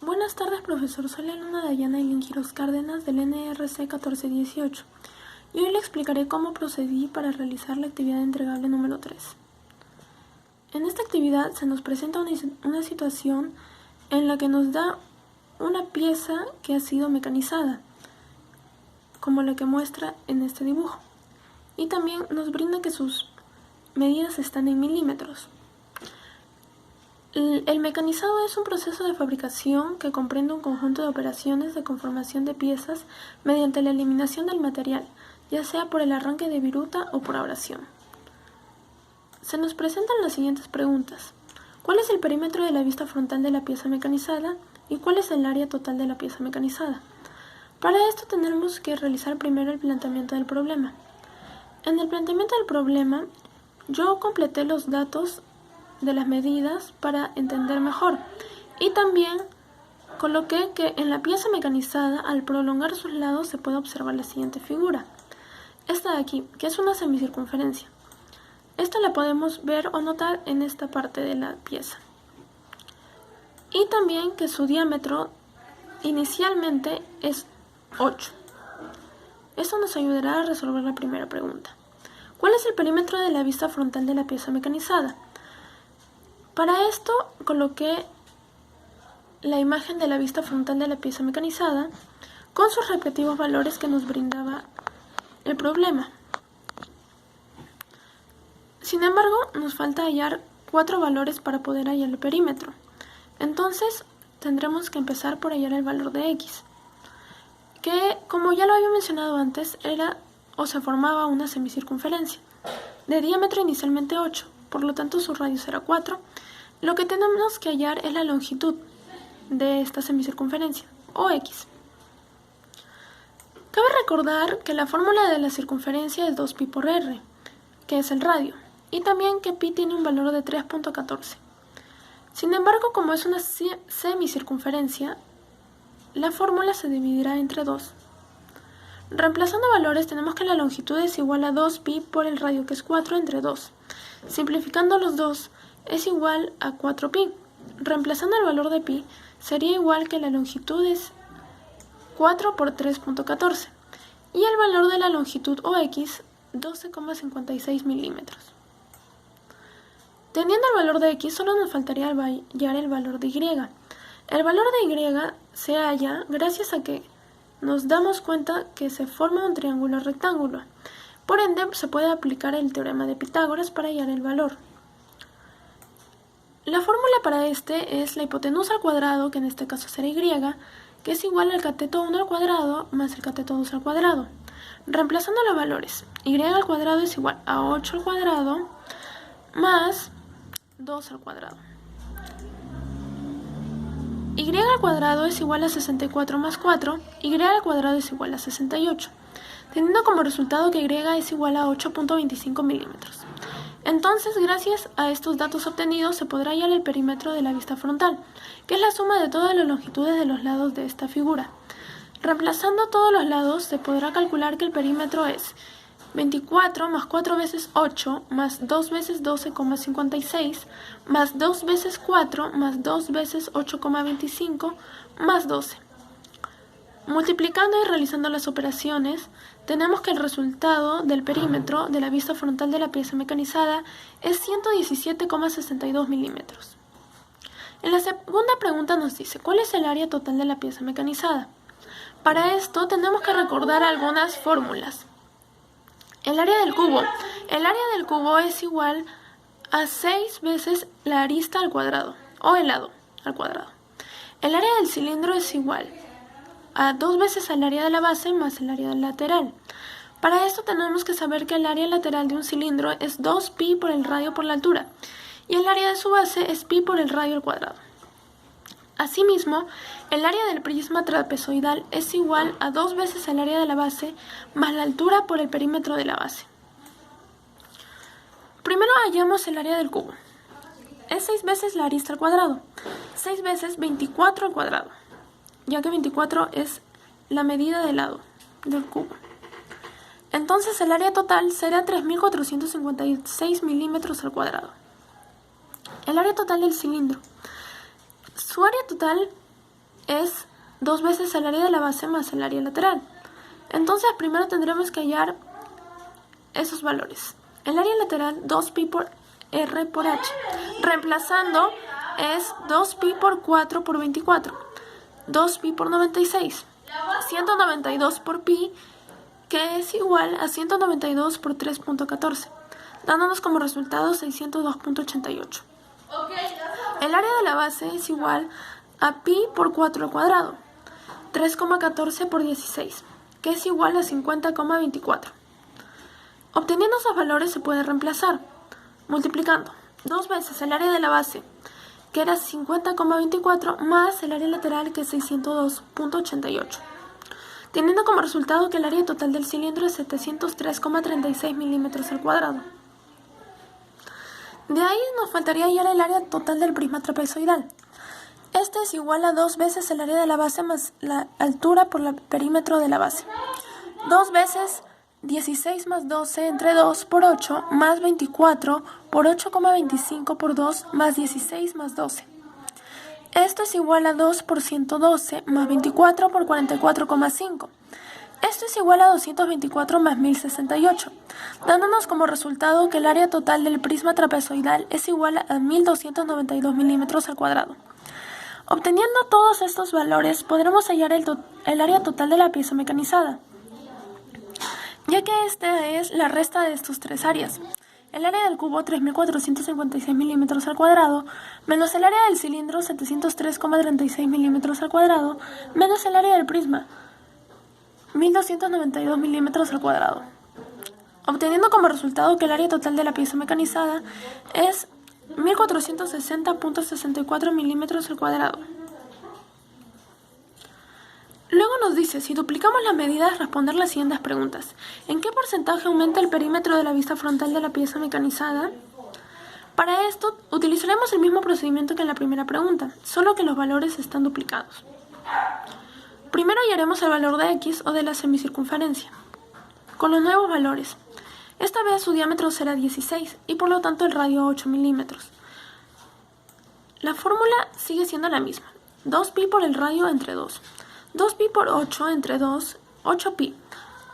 Buenas tardes, profesor. Soy la alumna Dayana Eileen Quiroz Cárdenas del NRC 1418 y hoy le explicaré cómo procedí para realizar la actividad entregable número 3. En esta actividad se nos presenta una situación en la que nos da una pieza que ha sido mecanizada, como la que muestra en este dibujo, y también nos brinda que sus medidas están en milímetros. El mecanizado es un proceso de fabricación que comprende un conjunto de operaciones de conformación de piezas mediante la eliminación del material, ya sea por el arranque de viruta o por abrasión. Se nos presentan las siguientes preguntas. ¿Cuál es el perímetro de la vista frontal de la pieza mecanizada y cuál es el área total de la pieza mecanizada? Para esto tenemos que realizar primero el planteamiento del problema. En el planteamiento del problema, yo completé los datos de las medidas para entender mejor y también coloqué que en la pieza mecanizada al prolongar sus lados se puede observar la siguiente figura, esta de aquí, que es una semicircunferencia. Esta la podemos ver o notar en esta parte de la pieza, y también que su diámetro inicialmente es 8. Esto nos ayudará a resolver la primera pregunta. ¿Cuál es el perímetro de la vista frontal de la pieza mecanizada? Para esto coloqué la imagen de la vista frontal de la pieza mecanizada con sus respectivos valores que nos brindaba el problema. Sin embargo, nos falta hallar 4 valores para poder hallar el perímetro. Entonces, tendremos que empezar por hallar el valor de x, que, como ya lo había mencionado antes, era o se formaba una semicircunferencia de diámetro inicialmente 8, por lo tanto su radio será 4. Lo que tenemos que hallar es la longitud de esta semicircunferencia, o x. Cabe recordar que la fórmula de la circunferencia es 2pi por r, que es el radio, y también que pi tiene un valor de 3.14. Sin embargo, como es una semicircunferencia, la fórmula se dividirá entre 2. Reemplazando valores, tenemos que la longitud es igual a 2pi por el radio, que es 4, entre 2. Simplificando los dos, es igual a 4pi. Reemplazando el valor de pi, sería igual que la longitud es 4 por 3.14. Y el valor de la longitud o x, 12,56 milímetros. Teniendo el valor de x, solo nos faltaría hallar el valor de y. El valor de y se halla gracias a que nos damos cuenta que se forma un triángulo rectángulo. Por ende, se puede aplicar el teorema de Pitágoras para hallar el valor. La fórmula para este es la hipotenusa al cuadrado, que en este caso será y, que es igual al cateto 1 al cuadrado más el cateto 2 al cuadrado. Reemplazando los valores, y al cuadrado es igual a 8 al cuadrado más 2 al cuadrado. Y al cuadrado es igual a 64 más 4, y al cuadrado es igual a 68, teniendo como resultado que y es igual a 8.25 milímetros. Entonces, gracias a estos datos obtenidos, se podrá hallar el perímetro de la vista frontal, que es la suma de todas las longitudes de los lados de esta figura. Reemplazando todos los lados, se podrá calcular que el perímetro es 24 más 4 veces 8 más 2 veces 12,56 más 2 veces 4 más 2 veces 8,25 más 12. Multiplicando y realizando las operaciones, tenemos que el resultado del perímetro de la vista frontal de la pieza mecanizada es 117,62 milímetros. En la segunda pregunta nos dice, ¿cuál es el área total de la pieza mecanizada? Para esto tenemos que recordar algunas fórmulas. El área del cubo. El área del cubo es igual a 6 veces la arista al cuadrado, o el lado al cuadrado. El área del cilindro es igual a 2 veces el área de la base más el área del lateral. Para esto tenemos que saber que el área lateral de un cilindro es 2pi por el radio por la altura, y el área de su base es pi por el radio al cuadrado. Asimismo, el área del prisma trapezoidal es igual a 2 veces el área de la base más la altura por el perímetro de la base. Primero hallamos el área del cubo. Es 6 veces la arista al cuadrado, 6 veces 24 al cuadrado, ya que 24 es la medida del lado del cubo. Entonces el área total será 3.456 milímetros al cuadrado. El área total del cilindro. Su área total es 2 veces el área de la base más el área lateral. Entonces primero tendremos que hallar esos valores. El área lateral 2pi por r por h. Reemplazando es 2pi por 4 por 24. 2pi por 96. 192 por pi, que es igual a 192 por 3.14, dándonos como resultado 602.88. El área de la base es igual a pi por 4 al cuadrado, 3,14 por 16, que es igual a 50,24. Obteniendo esos valores se puede reemplazar, multiplicando 2 veces el área de la base, que era 50,24, más el área lateral, que es 602.88, teniendo como resultado que el área total del cilindro es 703,36 milímetros al cuadrado. De ahí nos faltaría hallar el área total del prisma trapezoidal. Este es igual a 2 veces el área de la base más la altura por el perímetro de la base. 2 veces 16 más 12 entre 2 por 8 más 24 por 8,25 por 2 más 16 más 12. Esto es igual a 2 por 112 más 24 por 44,5. Esto es igual a 224 más 1068, dándonos como resultado que el área total del prisma trapezoidal es igual a 1292 milímetros al cuadrado. Obteniendo todos estos valores, podremos hallar el área total de la pieza mecanizada, ya que esta es la resta de estos tres áreas. El área del cubo 3.456 milímetros al cuadrado, menos el área del cilindro 703,36 milímetros al cuadrado, menos el área del prisma 1.292 milímetros al cuadrado. Obteniendo como resultado que el área total de la pieza mecanizada es 1.460.64 milímetros al cuadrado. Luego nos dice, si duplicamos las medidas, responder las siguientes preguntas. ¿En qué porcentaje aumenta el perímetro de la vista frontal de la pieza mecanizada? Para esto, utilizaremos el mismo procedimiento que en la primera pregunta, solo que los valores están duplicados. Primero hallaremos el valor de x o de la semicircunferencia, con los nuevos valores. Esta vez su diámetro será 16 y por lo tanto el radio 8 milímetros. La fórmula sigue siendo la misma, 2pi por el radio entre 2. 2pi por 8 entre 2, 8pi,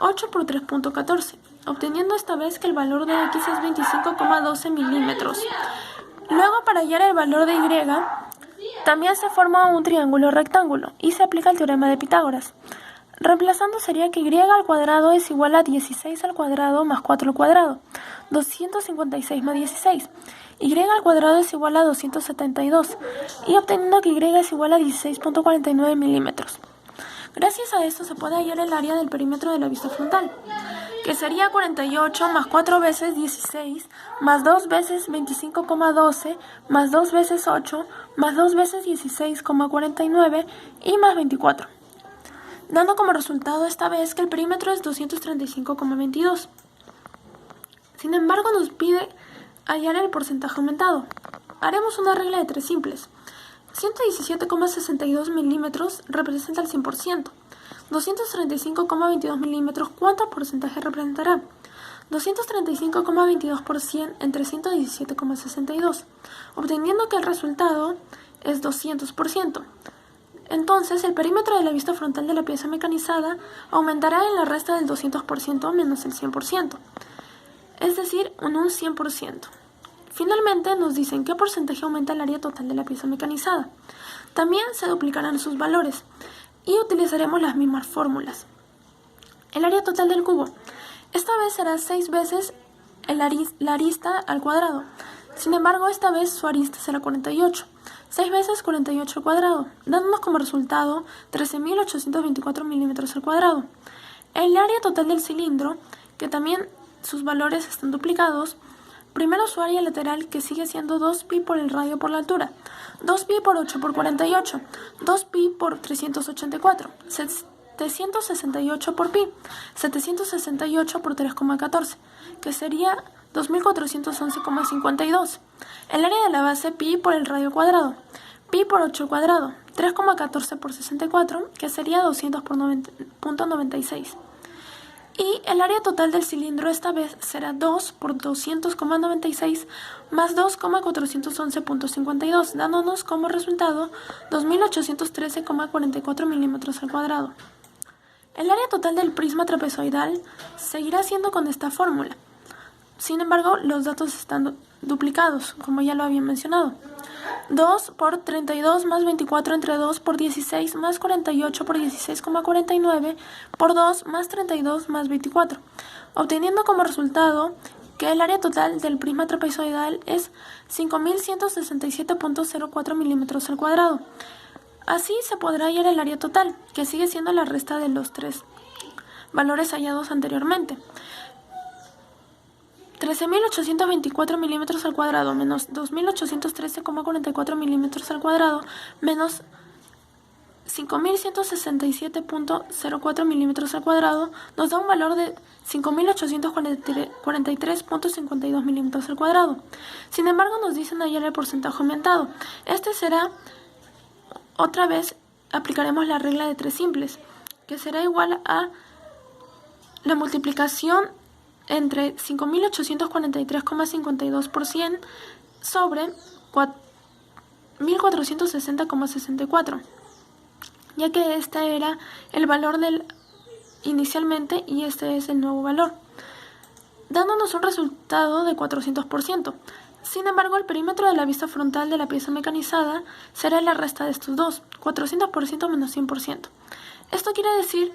8 por 3.14, obteniendo esta vez que el valor de x es 25,12 milímetros. Luego, para hallar el valor de y, también se forma un triángulo rectángulo y se aplica el teorema de Pitágoras. Reemplazando sería que y al cuadrado es igual a 16 al cuadrado más 4 al cuadrado, 256 más 16. Y al cuadrado es igual a 272 y obteniendo que y es igual a 16.49 milímetros. Gracias a esto se puede hallar el área del perímetro de la vista frontal, que sería 48 más 4 veces 16, más 2 veces 25,12, más 2 veces 8, más 2 veces 16,49 y más 24. Dando como resultado esta vez que el perímetro es 235,22. Sin embargo, nos pide hallar el porcentaje aumentado. Haremos una regla de 3 simples. 117,62 milímetros representa el 100%. 235,22 milímetros, ¿cuánto porcentaje representará? 235,22 por 100 entre 117,62, obteniendo que el resultado es 200%. Entonces, el perímetro de la vista frontal de la pieza mecanizada aumentará en la resta del 200% menos el 100%, es decir, un 100%. Finalmente, nos dicen qué porcentaje aumenta el área total de la pieza mecanizada. También se duplicarán sus valores y utilizaremos las mismas fórmulas. El área total del cubo. Esta vez será 6 veces la arista al cuadrado. Sin embargo, esta vez su arista será 48. 6 veces 48 al cuadrado, dándonos como resultado 13.824 milímetros al cuadrado. El área total del cilindro, que también sus valores están duplicados. Primero su área lateral, que sigue siendo 2pi por el radio por la altura, 2pi por 8 por 48, 2pi por 384, 768 por pi, 768 por 3,14, que sería 2411,52. El área de la base pi por el radio cuadrado, pi por 8 al cuadrado, 3,14 por 64, que sería 200 por 0.96. Y el área total del cilindro esta vez será 2 por 200,96 más 2,411,52, dándonos como resultado 2.813,44 milímetros al cuadrado. El área total del prisma trapezoidal seguirá siendo con esta fórmula. Sin embargo, los datos están duplicados, como ya lo había mencionado. 2 por 32 más 24 entre 2 por 16 más 48 por 16,49 por 2 más 32 más 24, obteniendo como resultado que el área total del prisma trapezoidal es 5.167,04 milímetros al cuadrado. Así se podrá hallar el área total, que sigue siendo la resta de los tres valores hallados anteriormente. 13.824 milímetros al cuadrado menos 2.813,44 milímetros al cuadrado menos 5.167,04 milímetros al cuadrado nos da un valor de 5.843,52 milímetros al cuadrado. Sin embargo, nos dicen hallar el porcentaje aumentado. Este será, otra vez, aplicaremos la regla de tres simples, que será igual a la multiplicación entre 5.843,52 por 100 sobre 1.460,64, ya que este era el valor del inicialmente y este es el nuevo valor, dándonos un resultado de 400%. Sin embargo, el perímetro de la vista frontal de la pieza mecanizada será la resta de estos dos, 400% menos 100%. Esto quiere decir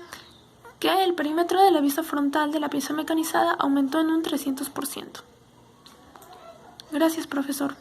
que el perímetro de la vista frontal de la pieza mecanizada aumentó en un 300%. Gracias, profesor.